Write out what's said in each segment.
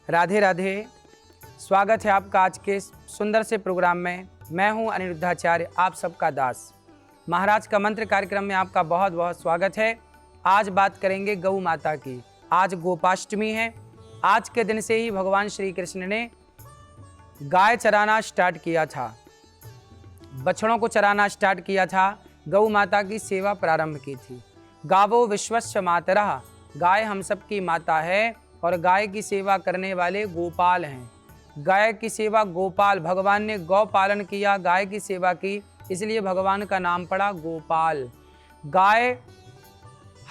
राधे राधे। स्वागत है आपका आज के सुंदर से प्रोग्राम में। मैं हूं अनिरुद्धाचार्य, आप सबका दास। महाराज का मंत्र कार्यक्रम में आपका बहुत बहुत स्वागत है। आज बात करेंगे गौ माता की। आज गोपाष्टमी है। आज के दिन से ही भगवान श्री कृष्ण ने गाय चराना स्टार्ट किया था, बछड़ों को चराना स्टार्ट किया था, गौ माता की सेवा प्रारंभ की थी। गावो विश्वस्य मातरः, गाय हम सब की माता है और गाय की सेवा करने वाले गोपाल हैं। गाय की सेवा गोपाल, भगवान ने गौ पालन किया, गाय की सेवा की, इसलिए भगवान का नाम पड़ा गोपाल। गाय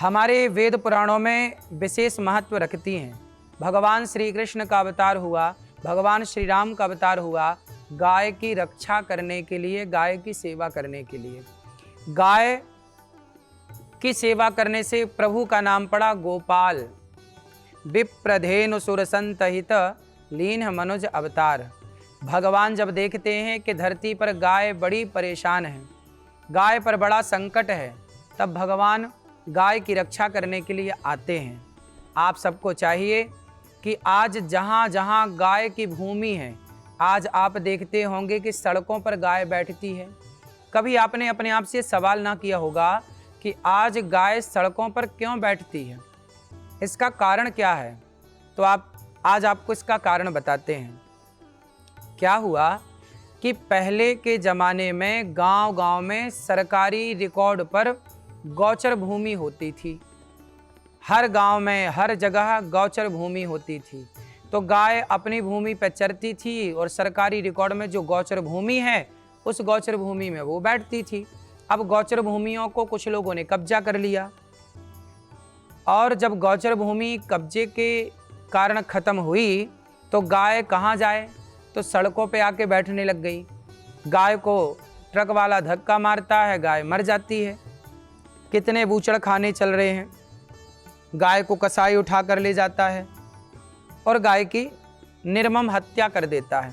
हमारे वेद पुराणों में विशेष महत्व रखती हैं। भगवान श्री कृष्ण का अवतार हुआ, भगवान श्री राम का अवतार हुआ गाय की रक्षा करने के लिए, गाय की सेवा करने के लिए। गाय की सेवा करने से प्रभु का नाम पड़ा गोपाल। विप्रधेनु सुरसंतहित लीन मनुज अवतार। भगवान जब देखते हैं कि धरती पर गाय बड़ी परेशान है, गाय पर बड़ा संकट है, तब भगवान गाय की रक्षा करने के लिए आते हैं। आप सबको चाहिए कि आज जहाँ जहाँ गाय की भूमि है, आज आप देखते होंगे कि सड़कों पर गाय बैठती है। कभी आपने अपने आप से सवाल ना किया होगा कि आज गाय सड़कों पर क्यों बैठती है, इसका कारण क्या है? तो आज आपको इसका कारण बताते हैं। क्या हुआ कि पहले के ज़माने में गांव-गांव में सरकारी रिकॉर्ड पर गौचर भूमि होती थी। हर गांव में, हर जगह गौचर भूमि होती थी। तो गाय अपनी भूमि पर चरती थी और सरकारी रिकॉर्ड में जो गौचर भूमि है, उस गौचर भूमि में वो बैठती थी। अब गौचर भूमियों को कुछ लोगों ने कब्जा कर लिया और जब गौचर भूमि कब्जे के कारण ख़त्म हुई तो गाय कहाँ जाए, तो सड़कों पे आके बैठने लग गई। गाय को ट्रक वाला धक्का मारता है, गाय मर जाती है। कितने बूचड़ खाने चल रहे हैं। गाय को कसाई उठा कर ले जाता है और गाय की निर्मम हत्या कर देता है।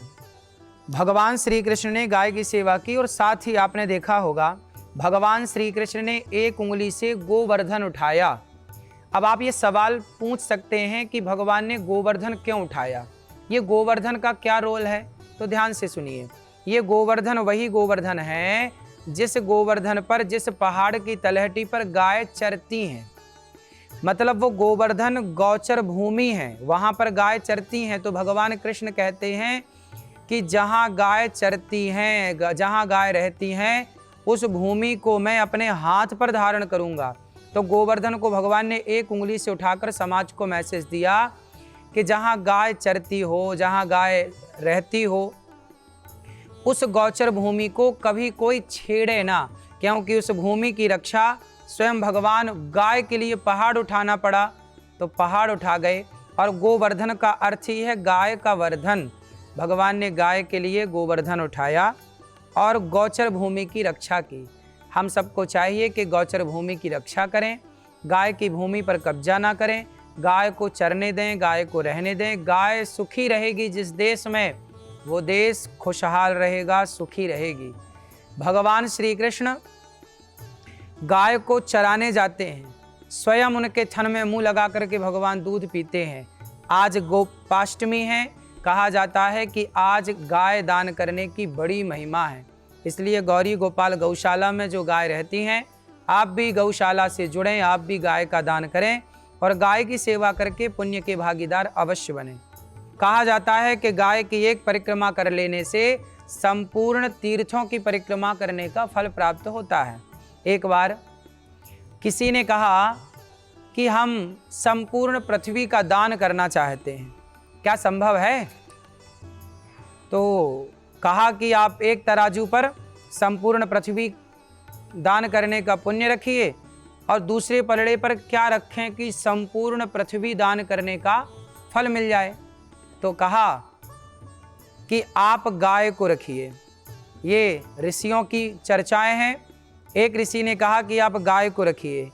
भगवान श्री कृष्ण ने गाय की सेवा की और साथ ही आपने देखा होगा भगवान श्री कृष्ण ने एक उंगली से गोवर्धन उठाया। अब आप ये सवाल पूछ सकते हैं कि भगवान ने गोवर्धन क्यों उठाया, ये गोवर्धन का क्या रोल है? तो ध्यान से सुनिए। ये गोवर्धन वही गोवर्धन है जिस गोवर्धन पर, जिस पहाड़ की तलहटी पर गाय चरती हैं। मतलब वो गोवर्धन गौचर भूमि है, वहाँ पर गाय चरती हैं। तो भगवान कृष्ण कहते हैं कि जहाँ गाय चरती हैं, जहाँ गाय रहती हैं, उस भूमि को मैं अपने हाथ पर धारण करूँगा। तो गोवर्धन को भगवान ने एक उंगली से उठाकर समाज को मैसेज दिया कि जहाँ गाय चरती हो, जहाँ गाय रहती हो, उस गौचर भूमि को कभी कोई छेड़े ना, क्योंकि उस भूमि की रक्षा स्वयं भगवान, गाय के लिए पहाड़ उठाना पड़ा तो पहाड़ उठा गए। और गोवर्धन का अर्थ ही है गाय का वर्धन। भगवान ने गाय के लिए गोवर्धन उठाया और गौचर भूमि की रक्षा की। हम सबको चाहिए कि गौचर भूमि की रक्षा करें, गाय की भूमि पर कब्जा ना करें, गाय को चरने दें, गाय को रहने दें। गाय सुखी रहेगी जिस देश में, वो देश खुशहाल रहेगा, सुखी रहेगी। भगवान श्री कृष्ण गाय को चराने जाते हैं, स्वयं उनके थन में मुंह लगा करके भगवान दूध पीते हैं। आज गोपाष्टमी है, कहा जाता है कि आज गाय दान करने की बड़ी महिमा है। इसलिए गौरी गोपाल गौशाला में जो गाय रहती हैं, आप भी गौशाला से जुड़ें, आप भी गाय का दान करें और गाय की सेवा करके पुण्य के भागीदार अवश्य बनें। कहा जाता है कि गाय की एक परिक्रमा कर लेने से संपूर्ण तीर्थों की परिक्रमा करने का फल प्राप्त होता है। एक बार किसी ने कहा कि हम संपूर्ण पृथ्वी का दान करना चाहते हैं, क्या संभव है? तो कहा कि आप एक तराजू पर संपूर्ण पृथ्वी दान करने का पुण्य रखिए और दूसरे पलड़े पर क्या रखें कि संपूर्ण पृथ्वी दान करने का फल मिल जाए। तो कहा कि आप गाय को रखिए। ये ऋषियों की चर्चाएं हैं। एक ऋषि ने कहा कि आप गाय को रखिए।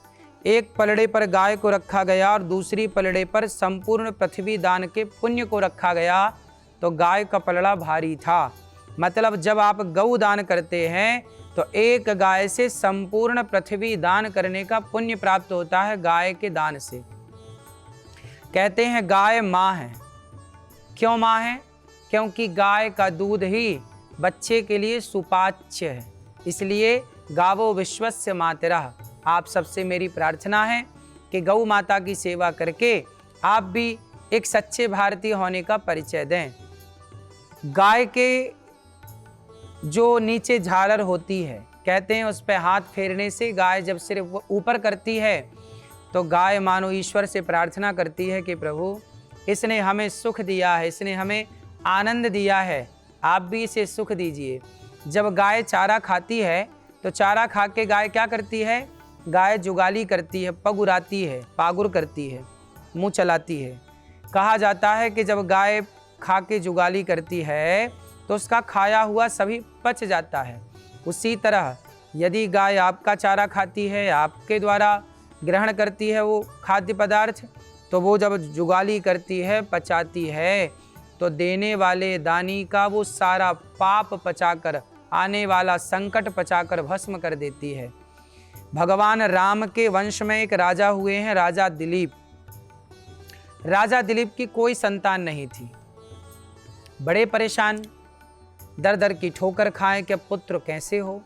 एक पलड़े पर गाय को रखा गया और दूसरी पलड़े पर संपूर्ण पृथ्वी दान के पुण्य को रखा गया। तो गाय का पलड़ा भारी था। मतलब जब आप गौ दान करते हैं तो एक गाय से संपूर्ण पृथ्वी दान करने का पुण्य प्राप्त होता है, गाय के दान से। कहते हैं गाय माँ है, क्यों माँ है? क्योंकि गाय का दूध ही बच्चे के लिए सुपाच्य है, इसलिए गावो विश्वस्य मातरः। आप सबसे मेरी प्रार्थना है कि गौ माता की सेवा करके आप भी एक सच्चे भारतीय होने का परिचय दें। गाय के जो नीचे झालर होती है, कहते हैं उस पर हाथ फेरने से गाय जब सिर ऊपर करती है तो गाय मानो ईश्वर से प्रार्थना करती है कि प्रभु इसने हमें सुख दिया है, इसने हमें आनंद दिया है, आप भी इसे सुख दीजिए। जब गाय चारा खाती है तो चारा खा के गाय क्या करती है? गाय जुगाली करती है, पगुराती है, पागुर करती है, मुंह चलाती है। कहा जाता है कि जब गाय खा के जुगाली करती है तो उसका खाया हुआ सभी पच जाता है। उसी तरह यदि गाय आपका चारा खाती है, आपके द्वारा ग्रहण करती है वो खाद्य पदार्थ, तो वो जब जुगाली करती है, पचाती है, तो देने वाले दानी का वो सारा पाप पचाकर, आने वाला संकट पचाकर भस्म कर देती है। भगवान राम के वंश में एक राजा हुए हैं, राजा दिलीप। राजा दिलीप की कोई संतान नहीं थी, बड़े परेशान, दर दर की ठोकर खाए कि पुत्र कैसे हो।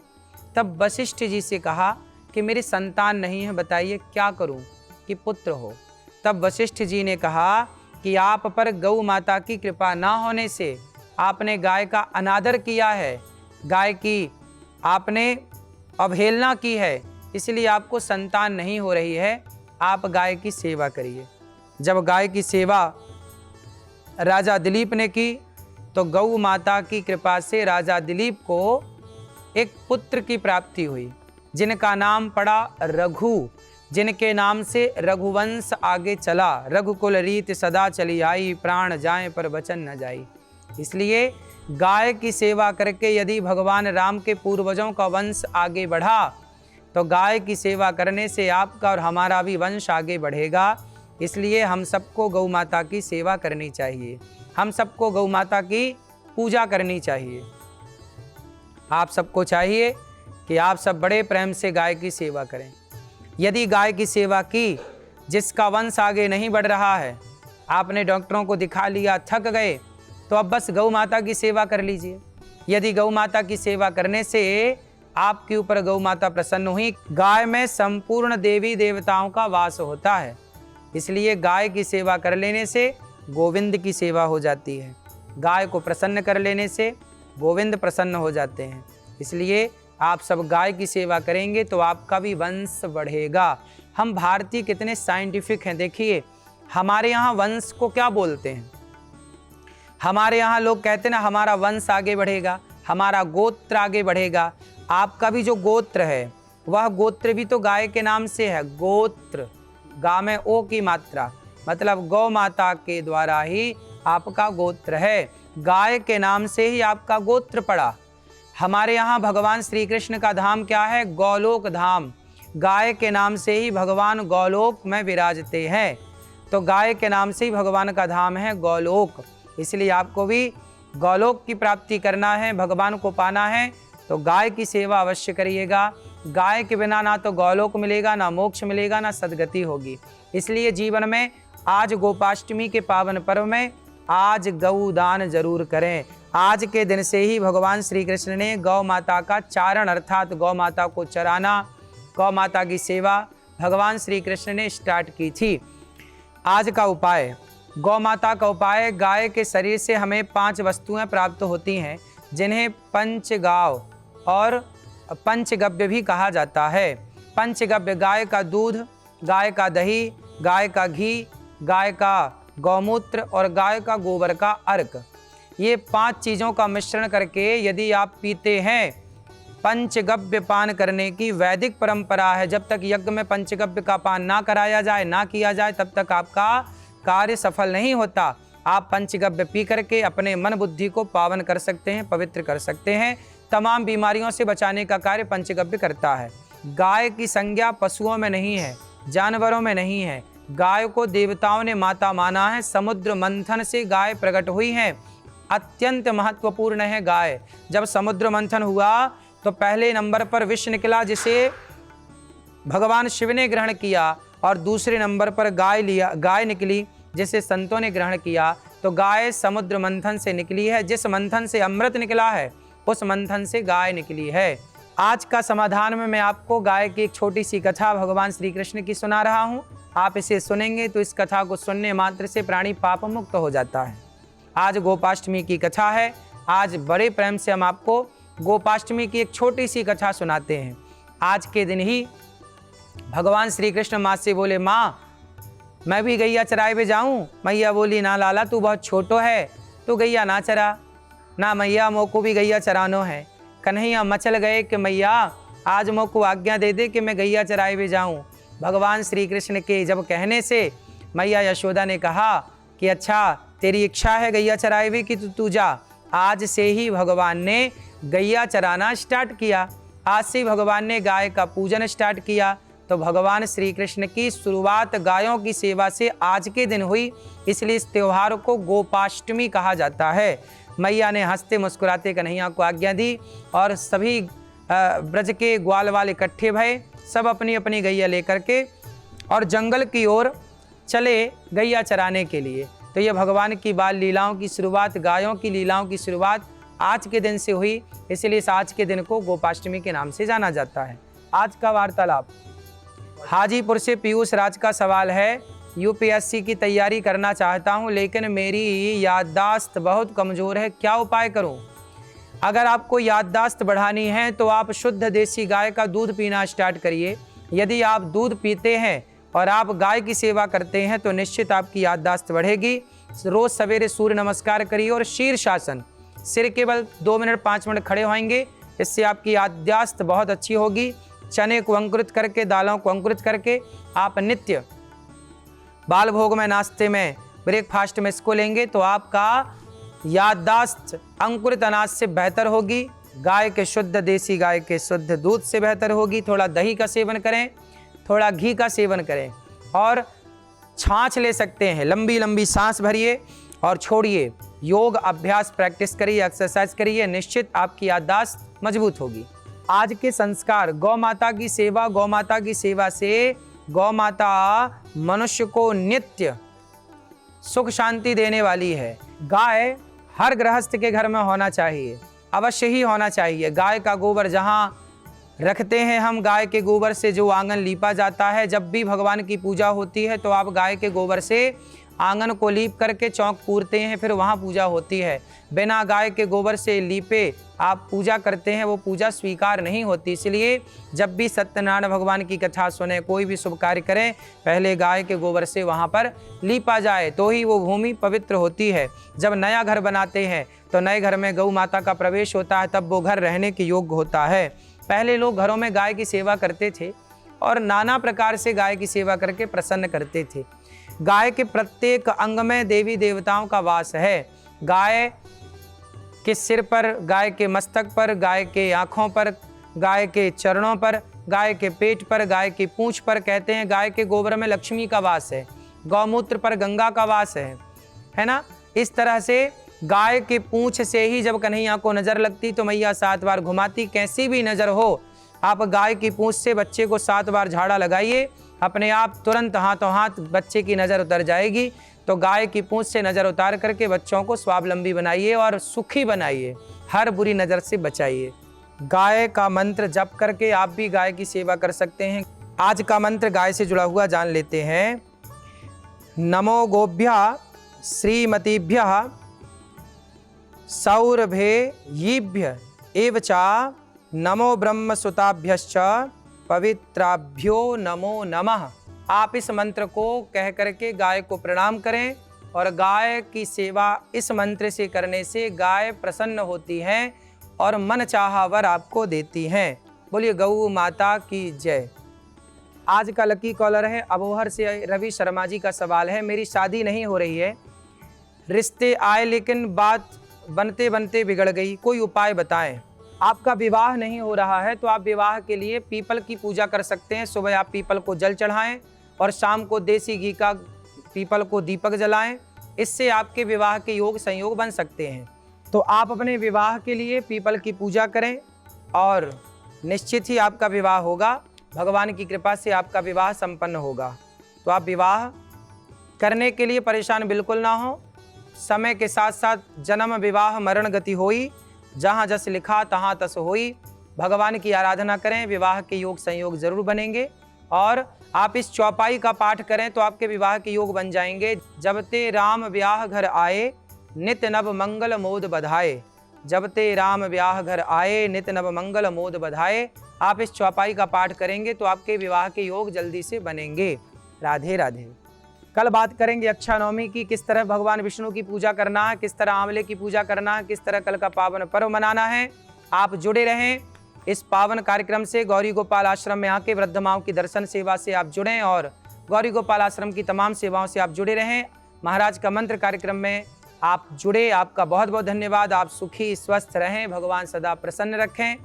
तब वशिष्ठ जी से कहा कि मेरी संतान नहीं है, बताइए क्या करूं कि पुत्र हो। तब वशिष्ठ जी ने कहा कि आप पर गौ माता की कृपा ना होने से आपने गाय का अनादर किया है, गाय की आपने अवहेलना की है, इसलिए आपको संतान नहीं हो रही है, आप गाय की सेवा करिए। जब गाय की सेवा राजा दिलीप ने की तो गौ माता की कृपा से राजा दिलीप को एक पुत्र की प्राप्ति हुई, जिनका नाम पड़ा रघु, जिनके नाम से रघुवंश आगे चला। रघुकुल रीत सदा चली आई, प्राण जाए पर वचन न जाई। इसलिए गाय की सेवा करके यदि भगवान राम के पूर्वजों का वंश आगे बढ़ा तो गाय की सेवा करने से आपका और हमारा भी वंश आगे बढ़ेगा। इसलिए हम सबको गौ माता की सेवा करनी चाहिए, हम सबको गौ माता की पूजा करनी चाहिए। आप सबको चाहिए कि आप सब बड़े प्रेम से गाय की सेवा करें। यदि गाय की सेवा की, जिसका वंश आगे नहीं बढ़ रहा है, आपने डॉक्टरों को दिखा लिया, थक गए, तो अब बस गौ माता की सेवा कर लीजिए। यदि गौ माता की सेवा करने से आपके ऊपर गौ माता प्रसन्न हुई, गाय में संपूर्ण देवी देवताओं का वास होता है, इसलिए गाय की सेवा कर लेने से गोविंद की सेवा हो जाती है। गाय को प्रसन्न कर लेने से गोविंद प्रसन्न हो जाते हैं। इसलिए आप सब गाय की सेवा करेंगे तो आपका भी वंश बढ़ेगा। हम भारतीय कितने साइंटिफिक हैं, देखिए हमारे यहाँ वंश को क्या बोलते हैं। हमारे यहाँ लोग कहते हैं ना हमारा वंश आगे बढ़ेगा, हमारा गोत्र आगे बढ़ेगा। आपका भी जो गोत्र है वह गोत्र भी तो गाय के नाम से है। गोत्र, गा में ओ की मात्रा, मतलब गौ माता के द्वारा ही आपका गोत्र है, गाय के नाम से ही आपका गोत्र पड़ा। हमारे यहाँ भगवान श्री कृष्ण का धाम क्या है? गौलोक धाम। गाय के नाम से ही भगवान गौलोक में विराजते हैं, तो गाय के नाम से ही भगवान का धाम है गौलोक। इसलिए आपको भी गौलोक की प्राप्ति करना है, भगवान को पाना है, तो गाय की सेवा अवश्य करिएगा। गाय के बिना ना तो गौलोक मिलेगा, ना मोक्ष मिलेगा, ना सद्गति होगी। इसलिए जीवन में आज गोपाष्टमी के पावन पर्व में आज गौ दान जरूर करें। आज के दिन से ही भगवान श्री कृष्ण ने गौ माता का चारण अर्थात गौ माता को चराना, गौ माता की सेवा भगवान श्री कृष्ण ने स्टार्ट की थी। आज का उपाय, गौ माता का उपाय, गाय के शरीर से हमें 5 वस्तुएं प्राप्त होती हैं, जिन्हें पंचगाव और पंचगव्य भी कहा जाता है। पंचगव्य गाय का दूध, गाय का दही, गाय का घी, गाय का गौमूत्र और गाय का गोबर का अर्क। ये 5 चीज़ों का मिश्रण करके यदि आप पीते हैं, पंचगव्य पान करने की वैदिक परंपरा है। जब तक यज्ञ में पंचगव्य का पान ना कराया जाए, ना किया जाए, तब तक आपका कार्य सफल नहीं होता। आप पंचगव्य पी करके अपने मन बुद्धि को पावन कर सकते हैं, पवित्र कर सकते हैं। तमाम बीमारियों से बचाने का कार्य पंचगव्य करता है। गाय की संज्ञा पशुओं में नहीं है, जानवरों में नहीं है। गाय को देवताओं ने माता माना है। समुद्र मंथन से गाय प्रकट हुई है, अत्यंत महत्वपूर्ण है गाय। जब समुद्र मंथन हुआ तो पहले नंबर पर विष निकला, जिसे भगवान शिव ने ग्रहण किया, और दूसरे नंबर पर गाय निकली, जिसे संतों ने ग्रहण किया। तो तो गाय समुद्र मंथन से निकली है। जिस मंथन से अमृत निकला है उस मंथन से गाय निकली है। आज का समाधान में मैं आपको गाय की एक छोटी सी कथा भगवान श्री कृष्ण की सुना रहा हूँ। आप इसे सुनेंगे तो इस कथा को सुनने मात्र से प्राणी पाप मुक्त हो जाता है। आज गोपाष्टमी की कथा है। आज बड़े प्रेम से हम आपको गोपाष्टमी की एक छोटी सी कथा सुनाते हैं। आज के दिन ही भगवान श्री कृष्ण माँ से बोले, माँ मैं भी गैया चराए पे जाऊँ? मैया बोली, ना लाला तू बहुत छोटो है, तू गैया ना चरा। ना मैया मोको भी गैया चरानो है। कन्हैया मचल गए कि मैया आज मोको आज्ञा दे दे कि मैं गैया चराए पे जाऊँ। भगवान श्री कृष्ण के जब कहने से मैया यशोदा ने कहा कि अच्छा तेरी इच्छा है गैया चराए भी कि तू जा। आज से ही भगवान ने गैया चराना स्टार्ट किया। आज से भगवान ने गाय का पूजन स्टार्ट किया। तो भगवान श्री कृष्ण की शुरुआत गायों की सेवा से आज के दिन हुई, इसलिए इस त्यौहार को गोपाष्टमी कहा जाता है। मैया ने हंसते मुस्कुराते कन्हैया को आज्ञा दी और सभी ब्रज के ग्वाल वाले इकट्ठे भये। सब अपनी अपनी गैया लेकर के और जंगल की ओर चले गैया चराने के लिए। तो ये भगवान की बाल लीलाओं की शुरुआत, गायों की लीलाओं की शुरुआत आज के दिन से हुई, इसलिए इस आज के दिन को गोपाष्टमी के नाम से जाना जाता है। आज का वार्तालाप हाजीपुर से पीयूष राज का सवाल है, यूपीएससी की तैयारी करना चाहता हूं लेकिन मेरी याददाश्त बहुत कमज़ोर है, क्या उपाय करूं? अगर आपको याददाश्त बढ़ानी है तो आप शुद्ध देसी गाय का दूध पीना स्टार्ट करिए। यदि आप दूध पीते हैं और आप गाय की सेवा करते हैं तो निश्चित आपकी याददाश्त बढ़ेगी। रोज़ सवेरे सूर्य नमस्कार करिए और शीर्षासन, सिर केवल 2 मिनट 5 मिनट खड़े होंगे, इससे आपकी याददाश्त बहुत अच्छी होगी। चने को अंकुरित करके, दालों को अंकुरित करके आप नित्य बाल भोग में, नाश्ते में, ब्रेकफास्ट में इसको लेंगे तो आपका याददाश्त अंकुरित अनाज से बेहतर होगी। गाय के शुद्ध देसी गाय के शुद्ध दूध से बेहतर होगी। थोड़ा दही का सेवन करें, थोड़ा घी का सेवन करें और छाछ ले सकते हैं। लंबी लंबी सांस भरिए और छोड़िए। योग अभ्यास प्रैक्टिस करिए, एक्सरसाइज करिए, निश्चित आपकी याददाश्त मजबूत होगी। आज के संस्कार, गौ माता की सेवा। गौ माता की सेवा से गौ माता मनुष्य को नित्य सुख शांति देने वाली है। गाय हर गृहस्थ के घर में होना चाहिए, अवश्य ही होना चाहिए। गाय का गोबर जहाँ रखते हैं हम, गाय के गोबर से जो आंगन लीपा जाता है, जब भी भगवान की पूजा होती है तो आप गाय के गोबर से आंगन को लीप करके चौक पूरते हैं, फिर वहाँ पूजा होती है। बिना गाय के गोबर से लीपे आप पूजा करते हैं, वो पूजा स्वीकार नहीं होती। इसलिए जब भी सत्यनारायण भगवान की कथा सुने, कोई भी शुभ कार्य करें, पहले गाय के गोबर से वहाँ पर लीपा जाए तो ही वो भूमि पवित्र होती है। जब नया घर बनाते हैं तो नए घर में गौ माता का प्रवेश होता है, तब वो घर रहने के योग्य होता है। पहले लोग घरों में गाय की सेवा करते थे और नाना प्रकार से गाय की सेवा करके प्रसन्न करते थे। गाय के प्रत्येक अंग में देवी देवताओं का वास है। गाय के सिर पर, गाय के मस्तक पर, गाय के आँखों पर, गाय के चरणों पर, गाय के पेट पर, गाय की पूंछ पर। कहते हैं गाय के गोबर में लक्ष्मी का वास है, गौमूत्र पर गंगा का वास है ना। इस तरह से गाय के पूंछ से ही जब कन्हैया को नज़र लगती तो मैया 7 बार घुमाती। कैसी भी नज़र हो, आप गाय की पूंछ से बच्चे को 7 बार झाड़ा लगाइए, अपने आप तुरंत हाथों हाथ बच्चे की नज़र उतर जाएगी। तो गाय की पूंछ से नज़र उतार करके बच्चों को स्वावलंबी बनाइए और सुखी बनाइए, हर बुरी नज़र से बचाइए। गाय का मंत्र जप करके आप भी गाय की सेवा कर सकते हैं। आज का मंत्र गाय से जुड़ा हुआ जान लेते हैं। नमो गोभ्यः श्रीमतीभ्यः सौरभेयीभ्य एव च नमो ब्रह्मसुताभ्यश्च पवित्राभ्यो नमो नमः। आप इस मंत्र को कह करके गाय को प्रणाम करें और गाय की सेवा इस मंत्र से करने से गाय प्रसन्न होती है और मन चाहा वर आपको देती हैं। बोलिए गौ माता की जय। आज का लकी कॉलर है अबोहर से रवि शर्मा जी का सवाल है, मेरी शादी नहीं हो रही है, रिश्ते आए लेकिन बात बनते बनते बिगड़ गई, कोई उपाय बताएं। आपका विवाह नहीं हो रहा है तो आप विवाह के लिए पीपल की पूजा कर सकते हैं। सुबह आप पीपल को जल चढ़ाएं और शाम को देसी घी का पीपल को दीपक जलाएं, इससे आपके विवाह के योग संयोग बन सकते हैं। तो आप अपने विवाह के लिए पीपल की पूजा करें और निश्चित ही आपका विवाह होगा। भगवान की कृपा से आपका विवाह संपन्न होगा। तो आप विवाह करने के लिए परेशान बिल्कुल ना हो, समय के साथ साथ जन्म विवाह मरण गति होई, जहाँ जस लिखा तहाँ तस होई। भगवान की आराधना करें, विवाह के योग संयोग जरूर बनेंगे। और आप इस चौपाई का पाठ करें तो आपके विवाह के योग बन जाएंगे। जब ते राम ब्याह घर आए, नित नव मंगल मोद बधाए। जब ते राम ब्याह घर आए, नित नव मंगल मोद बधाए। आप इस चौपाई का पाठ करेंगे तो आपके विवाह के योग जल्दी से बनेंगे। राधे राधे। कल बात करेंगे अक्षा नवमी की, किस तरह भगवान विष्णु की पूजा करना है, किस तरह आंवले की पूजा करना है, किस तरह कल का पावन पर्व मनाना है। आप जुड़े रहें इस पावन कार्यक्रम से। गौरी गोपाल आश्रम में आके वृद्ध माओं की दर्शन सेवा से आप जुड़ें और गौरी गोपाल आश्रम की तमाम सेवाओं से आप जुड़े रहें। महाराज का मंत्र कार्यक्रम में आप जुड़े, आपका बहुत बहुत धन्यवाद। आप सुखी स्वस्थ रहें, भगवान सदा प्रसन्न रखें,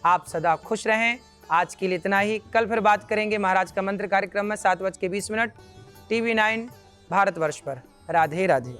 आप सदा खुश रहें। आज के लिए इतना ही। कल फिर बात करेंगे महाराज का मंत्र कार्यक्रम में 7:20 TV9 भारतवर्ष पर। राधे राधे।